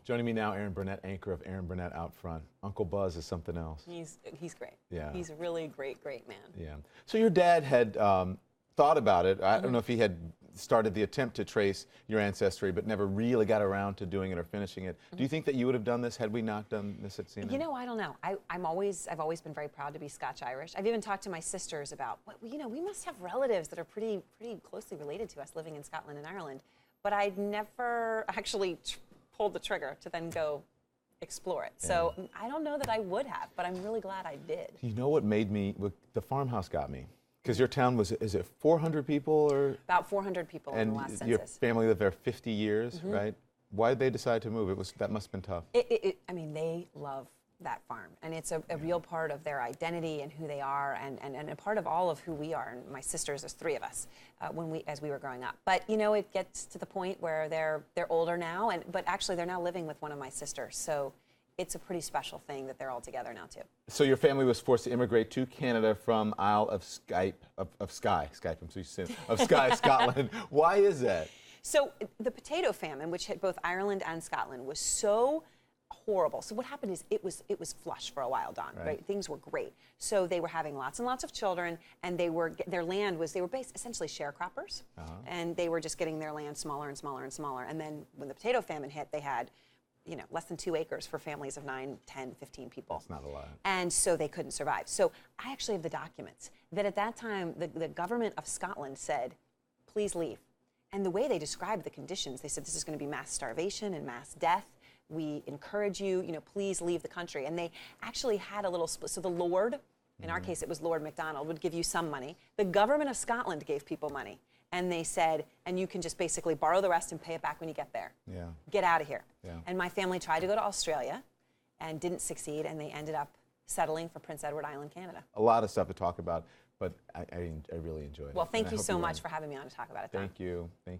Joining me now, Erin Burnett, anchor of Erin Burnett Out Front. Uncle Buzz is something else. He's great. Yeah. He's a really great man. Yeah. So your dad had thought about it. I don't know if he had started the attempt to trace your ancestry, but never really got around to doing it or finishing it. Do you think that you would have done this had we not done this at CNN? You know, I don't know. I've always been very proud to be Scotch-Irish. I've even talked to my sisters about, well, you know, we must have relatives that are pretty closely related to us living in Scotland and Ireland. But I'd never actually pulled the trigger to then go explore it. Yeah. So I don't know that I would have, but I'm really glad I did. You know what made me, the farmhouse got me. Because your town was, is it 400 people or? About 400 people in the last census. And your family lived there 50 years, right? Why did they decide to move? That must have been tough. I mean, they love that farm, and it's a real part of their identity and who they are, and a part of all of who we are. And my sisters, there's 3 of us, as we were growing up. But you know, it gets to the point where they're older now, but actually they're now living with one of my sisters. So it's a pretty special thing that they're all together now too. So your family was forced to immigrate to Canada from Isle of Skye, I'm so soon, of Skye, Scotland. Why is that? So the potato famine, which hit both Ireland and Scotland, was so horrible. So what happened is it was flush for a while, Don. Right? Things were great. So they were having lots and lots of children, and they were essentially sharecroppers, and they were just getting their land smaller and smaller and smaller. And then when the potato famine hit, they had, you know, less than 2 acres for families of 9, 10, 15 people. That's not a lot. And so they couldn't survive. So I actually have the documents that at that time the government of Scotland said, please leave. And the way they described the conditions, they said this is going to be mass starvation and mass death. We encourage you, you know, please leave the country. And they actually had a little split. So the Lord, in our case it was Lord MacDonald, would give you some money. The government of Scotland gave people money. And they said, and you can just basically borrow the rest and pay it back when you get there. Yeah. Get out of here. Yeah. And my family tried to go to Australia and didn't succeed, and they ended up settling for Prince Edward Island, Canada. A lot of stuff to talk about, but I really enjoyed it. Well, thank you so much for having me on to talk about it, Don. Thank you. Thank you.